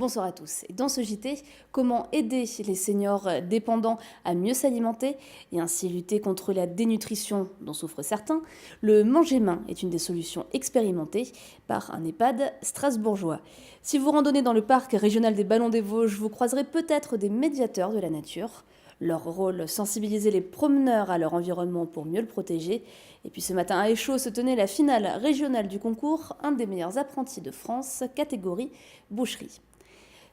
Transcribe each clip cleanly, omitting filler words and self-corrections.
Bonsoir à tous. Et dans ce JT, comment aider les seniors dépendants à mieux s'alimenter et ainsi lutter contre la dénutrition dont souffrent certains? Le manger main est une des solutions expérimentées par un EHPAD strasbourgeois. Si vous randonnez dans le parc régional des Ballons des Vosges, vous croiserez peut-être des médiateurs de la nature. Leur rôle, sensibiliser les promeneurs à leur environnement pour mieux le protéger. Et puis ce matin à Échaud se tenait la finale régionale du concours, un des meilleurs apprentis de France, catégorie boucherie.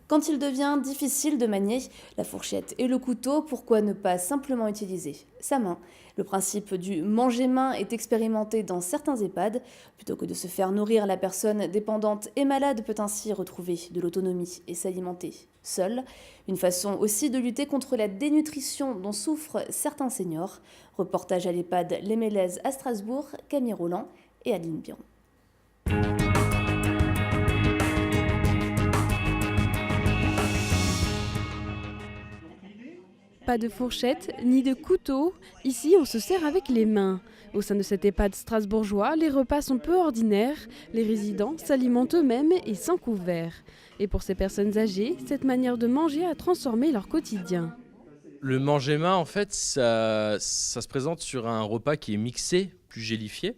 Quand il devient difficile de manier la fourchette et le couteau, pourquoi ne pas simplement utiliser sa main? Le principe du manger main est expérimenté dans certains EHPAD. Plutôt que de se faire nourrir, la personne dépendante et malade peut ainsi retrouver de l'autonomie et s'alimenter seule. Une façon aussi de lutter contre la dénutrition dont souffrent certains seniors. Reportage à l'EHPAD Les Mélèzes à Strasbourg, Camille Roland et Adeline Biron. Pas de fourchette, ni de couteau. Ici, on se sert avec les mains. Au sein de cet EHPAD strasbourgeois, les repas sont peu ordinaires. Les résidents s'alimentent eux-mêmes et sans couvert. Et pour ces personnes âgées, cette manière de manger a transformé leur quotidien. Le manger main, en fait, ça se présente sur un repas qui est mixé, plus gélifié.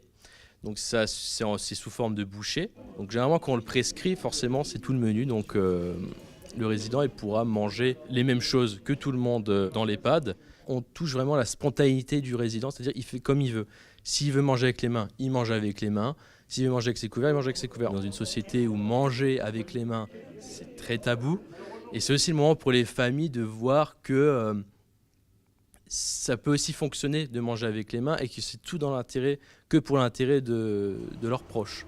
Donc ça, c'est sous forme de bouchée. Donc généralement, quand on le prescrit, forcément, c'est tout le menu. Donc le résident il pourra manger les mêmes choses que tout le monde dans l'EHPAD. On touche vraiment la spontanéité du résident, c'est-à-dire il fait comme il veut. S'il veut manger avec les mains, il mange avec les mains. S'il veut manger avec ses couverts, il mange avec ses couverts. Dans une société où manger avec les mains, c'est très tabou. Et c'est aussi le moment pour les familles de voir que ça peut aussi fonctionner de manger avec les mains et que c'est tout dans l'intérêt, que pour l'intérêt de leurs proches.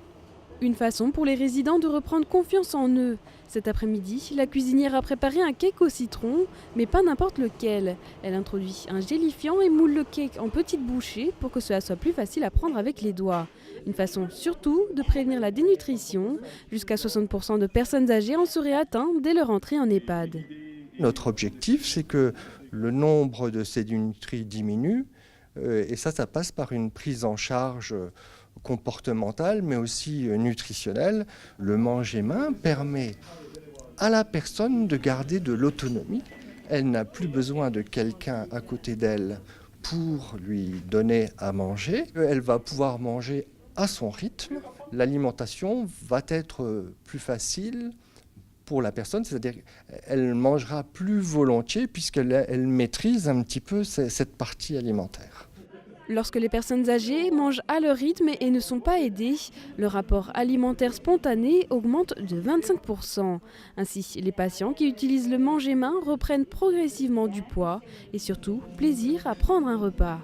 Une façon pour les résidents de reprendre confiance en eux. Cet après-midi, la cuisinière a préparé un cake au citron, mais pas n'importe lequel. Elle introduit un gélifiant et moule le cake en petites bouchées pour que cela soit plus facile à prendre avec les doigts. Une façon surtout de prévenir la dénutrition. Jusqu'à 60% de personnes âgées en seraient atteintes dès leur entrée en EHPAD. Notre objectif, c'est que le nombre de ces dénutris diminue, et ça passe par une prise en charge comportementale, mais aussi nutritionnelle. Le manger main permet à la personne de garder de l'autonomie. Elle n'a plus besoin de quelqu'un à côté d'elle pour lui donner à manger. Elle va pouvoir manger à son rythme. L'alimentation va être plus facile pour la personne, c'est-à-dire qu'elle mangera plus volontiers puisqu'elle maîtrise un petit peu cette partie alimentaire. Lorsque les personnes âgées mangent à leur rythme et ne sont pas aidées, le rapport alimentaire spontané augmente de 25%. Ainsi, les patients qui utilisent le manger main reprennent progressivement du poids et surtout plaisir à prendre un repas.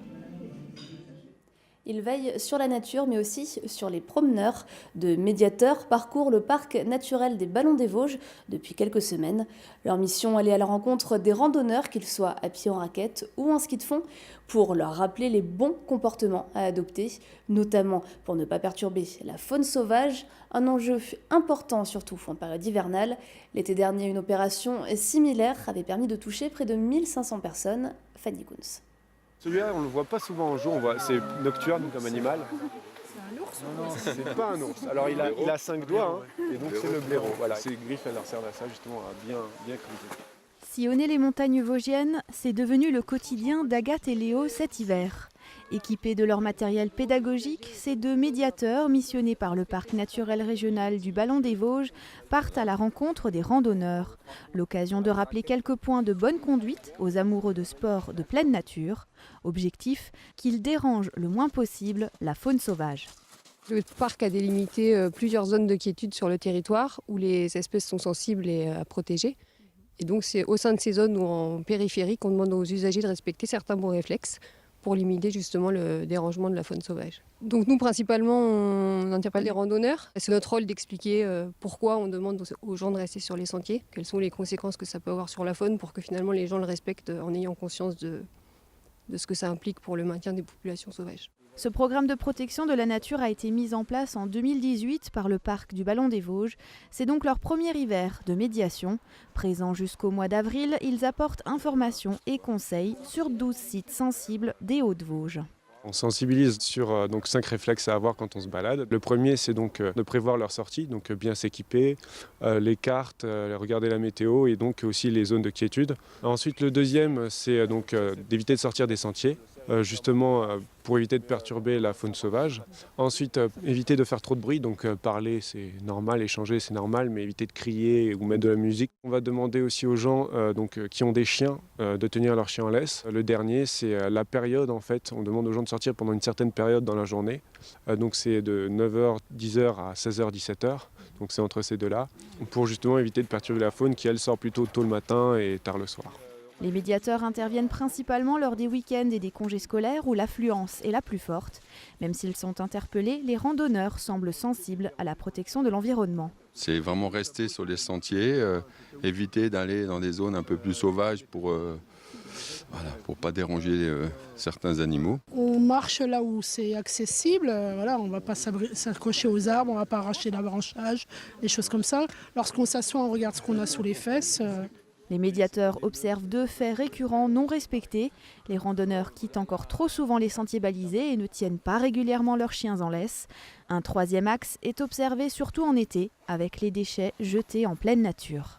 Ils veillent sur la nature, mais aussi sur les promeneurs. De médiateurs parcourent le parc naturel des Ballons des Vosges depuis quelques semaines. Leur mission, aller à la rencontre des randonneurs, qu'ils soient à pied en raquette ou en ski de fond, pour leur rappeler les bons comportements à adopter, notamment pour ne pas perturber la faune sauvage, un enjeu important surtout en période hivernale. L'été dernier, une opération similaire avait permis de toucher près de 1500 personnes. Fanny Kunz. Celui-là, on ne le voit pas souvent en jour, c'est nocturne comme animal. C'est un ours? Non, c'est pas un ours. Alors il a 5 doigts, et donc c'est le blaireau. Voilà. Ses griffes, elles leur servent à ça, justement, à bien creuser. Sillonner les montagnes vosgiennes, c'est devenu le quotidien d'Agathe et Léo cet hiver. Équipés de leur matériel pédagogique, ces deux médiateurs, missionnés par le parc naturel régional du Ballon des Vosges, partent à la rencontre des randonneurs. L'occasion de rappeler quelques points de bonne conduite aux amoureux de sport de pleine nature. Objectif, qu'ils dérangent le moins possible la faune sauvage. Le parc a délimité plusieurs zones de quiétude sur le territoire où les espèces sont sensibles et à protéger. Et donc c'est au sein de ces zones ou en périphérie qu'on demande aux usagers de respecter certains bons réflexes pour limiter justement le dérangement de la faune sauvage. Donc nous principalement on interpelle les randonneurs. C'est notre rôle d'expliquer pourquoi on demande aux gens de rester sur les sentiers, quelles sont les conséquences que ça peut avoir sur la faune pour que finalement les gens le respectent en ayant conscience de ce que ça implique pour le maintien des populations sauvages. Ce programme de protection de la nature a été mis en place en 2018 par le parc du Ballon des Vosges. C'est donc leur premier hiver de médiation. Présents jusqu'au mois d'avril, ils apportent informations et conseils sur 12 sites sensibles des Hauts-de-Vosges. On sensibilise sur donc 5 réflexes à avoir quand on se balade. Le premier, c'est donc de prévoir leur sortie, donc bien s'équiper, les cartes, regarder la météo et donc aussi les zones de quiétude. Ensuite, le deuxième, c'est donc d'éviter de sortir des sentiers, justement pour éviter de perturber la faune sauvage. Ensuite, éviter de faire trop de bruit, donc parler c'est normal, échanger c'est normal, mais éviter de crier ou mettre de la musique. On va demander aussi aux gens qui ont des chiens de tenir leur chien en laisse. Le dernier, c'est la période en fait. On demande aux gens de sortir pendant une certaine période dans la journée. Donc c'est de 9h, 10h à 16h, 17h. Donc c'est entre ces deux-là, pour justement éviter de perturber la faune qui elle sort plutôt tôt le matin et tard le soir. Les médiateurs interviennent principalement lors des week-ends et des congés scolaires où l'affluence est la plus forte. Même s'ils sont interpellés, les randonneurs semblent sensibles à la protection de l'environnement. C'est vraiment rester sur les sentiers, éviter d'aller dans des zones un peu plus sauvages pour pas déranger certains animaux. On marche là où c'est accessible, on ne va pas s'accrocher aux arbres, on ne va pas arracher la branchage, des choses comme ça. Lorsqu'on s'assoit, on regarde ce qu'on a sous les fesses. Les médiateurs observent 2 faits récurrents non respectés. Les randonneurs quittent encore trop souvent les sentiers balisés et ne tiennent pas régulièrement leurs chiens en laisse. Un 3e axe est observé surtout en été, avec les déchets jetés en pleine nature.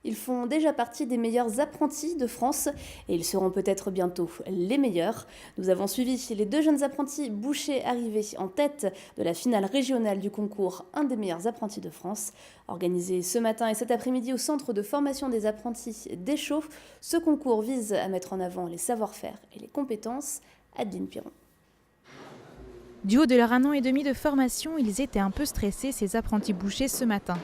Ils font déjà partie des meilleurs apprentis de France et ils seront peut-être bientôt les meilleurs. Nous avons suivi les 2 jeunes apprentis bouchers arrivés en tête de la finale régionale du concours Un des meilleurs apprentis de France. Organisé ce matin et cet après-midi au centre de formation des apprentis d'Échauffe, ce concours vise à mettre en avant les savoir-faire et les compétences. Adeline Piron. Du haut de leur 1 an et demi de formation, ils étaient un peu stressés, ces apprentis bouchers, ce matin.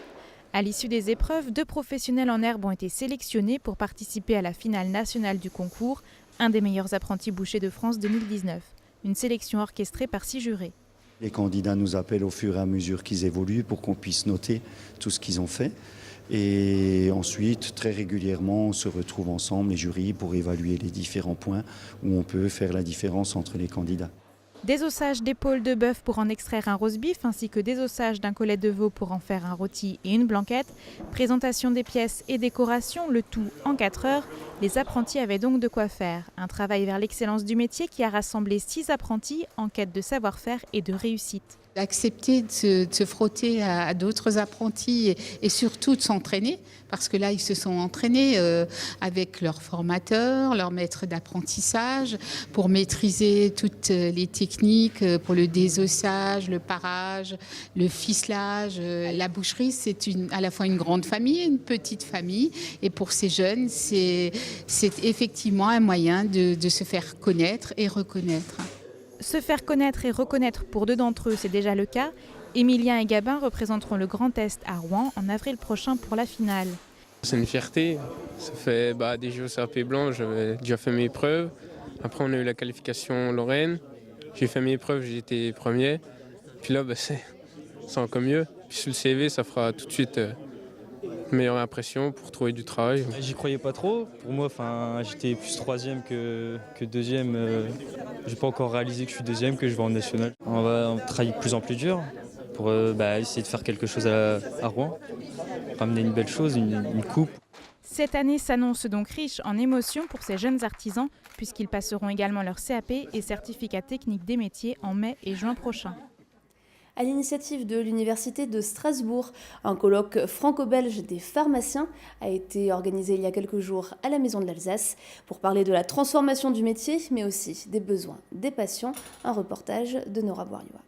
À l'issue des épreuves, 2 professionnels en herbe ont été sélectionnés pour participer à la finale nationale du concours, Un des meilleurs apprentis bouchers de France 2019. Une sélection orchestrée par 6 jurés. Les candidats nous appellent au fur et à mesure qu'ils évoluent pour qu'on puisse noter tout ce qu'ils ont fait. Et ensuite, très régulièrement, on se retrouve ensemble, les jurys, pour évaluer les différents points où on peut faire la différence entre les candidats. Désossages d'épaules de bœuf pour en extraire un roast-beef, ainsi que désossages d'un collet de veau pour en faire un rôti et une blanquette. Présentation des pièces et décoration, le tout en 4 heures. Les apprentis avaient donc de quoi faire. Un travail vers l'excellence du métier qui a rassemblé 6 apprentis en quête de savoir-faire et de réussite. Accepter de se frotter à d'autres apprentis et surtout de s'entraîner, parce que là, ils se sont entraînés avec leurs formateurs, leurs maîtres d'apprentissage, pour maîtriser toutes les techniques pour le désossage, le parage, le ficelage. La boucherie, c'est à la fois une grande famille et une petite famille. Et pour ces jeunes, c'est effectivement un moyen de se faire connaître et reconnaître. Se faire connaître et reconnaître pour 2 d'entre eux, c'est déjà le cas. Emilien et Gabin représenteront le Grand Est à Rouen en avril prochain pour la finale. C'est une fierté. Ça fait des Jeux CAP blanc, j'avais déjà fait mes preuves. Après, on a eu la qualification Lorraine. J'ai fait mes preuves, j'ai été premier. Puis là, c'est encore mieux. Puis sur le CV, ça fera tout de suite meilleure impression pour trouver du travail. J'y croyais pas trop. Pour moi, j'étais plus 3e que 2e. J'ai pas encore réalisé que je suis 2e, que je vais en national. On travaille de plus en plus dur pour essayer de faire quelque chose à Rouen. Ramener une belle chose, une coupe. Cette année s'annonce donc riche en émotions pour ces jeunes artisans, puisqu'ils passeront également leur CAP et certificat technique des métiers en mai et juin prochains. À l'initiative de l'Université de Strasbourg, un colloque franco-belge des pharmaciens a été organisé il y a quelques jours à la Maison de l'Alsace pour parler de la transformation du métier, mais aussi des besoins des patients. Un reportage de Nora Boiriois.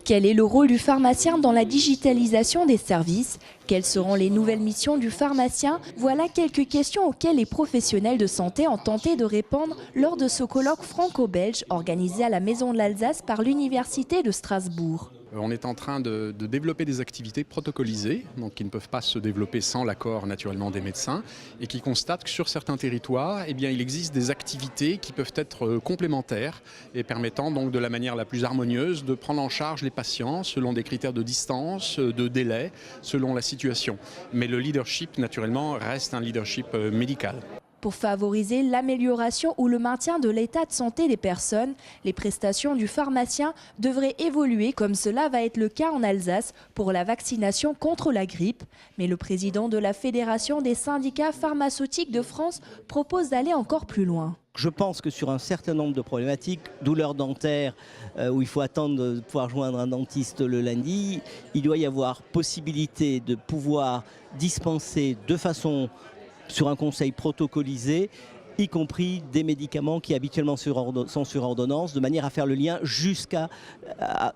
Quel est le rôle du pharmacien dans la digitalisation des services? Quelles seront les nouvelles missions du pharmacien? Voilà quelques questions auxquelles les professionnels de santé ont tenté de répondre lors de ce colloque franco-belge organisé à la Maison de l'Alsace par l'Université de Strasbourg. On est en train de développer des activités protocolisées, donc qui ne peuvent pas se développer sans l'accord naturellement des médecins, et qui constatent que sur certains territoires, il existe des activités qui peuvent être complémentaires et permettant donc de la manière la plus harmonieuse de prendre en charge les patients selon des critères de distance, de délai, selon la situation. Mais le leadership naturellement reste un leadership médical. Pour favoriser l'amélioration ou le maintien de l'état de santé des personnes, les prestations du pharmacien devraient évoluer comme cela va être le cas en Alsace pour la vaccination contre la grippe. Mais le président de la Fédération des syndicats pharmaceutiques de France propose d'aller encore plus loin. Je pense que sur un certain nombre de problématiques, douleurs dentaires, où il faut attendre de pouvoir joindre un dentiste le lundi, il doit y avoir possibilité de pouvoir dispenser de façon, sur un conseil protocolisé, y compris des médicaments qui habituellement sont sur ordonnance, de manière à faire le lien jusqu'à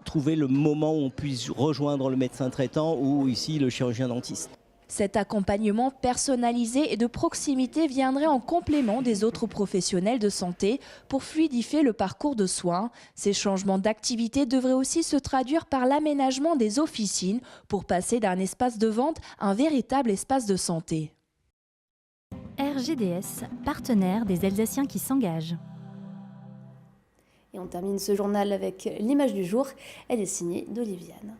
trouver le moment où on puisse rejoindre le médecin traitant ou ici le chirurgien dentiste. Cet accompagnement personnalisé et de proximité viendrait en complément des autres professionnels de santé pour fluidifier le parcours de soins. Ces changements d'activité devraient aussi se traduire par l'aménagement des officines pour passer d'un espace de vente à un véritable espace de santé. RGDS, partenaire des Alsaciens qui s'engagent. Et on termine ce journal avec l'image du jour. Elle est signée d'Oliviane.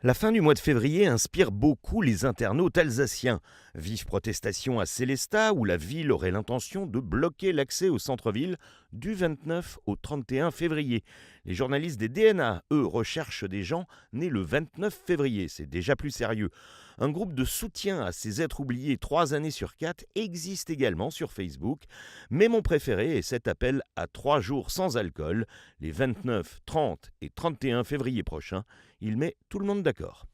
La fin du mois de février inspire beaucoup les internautes alsaciens. Vive protestation à Sélestat où la ville aurait l'intention de bloquer l'accès au centre-ville du 29 au 31 février. Les journalistes des DNA, eux, recherchent des gens nés le 29 février. C'est déjà plus sérieux. Un groupe de soutien à ces êtres oubliés 3 années sur 4 existe également sur Facebook. Mais mon préféré est cet appel à 3 jours sans alcool, les 29, 30 et 31 février prochains. Il met tout le monde d'accord.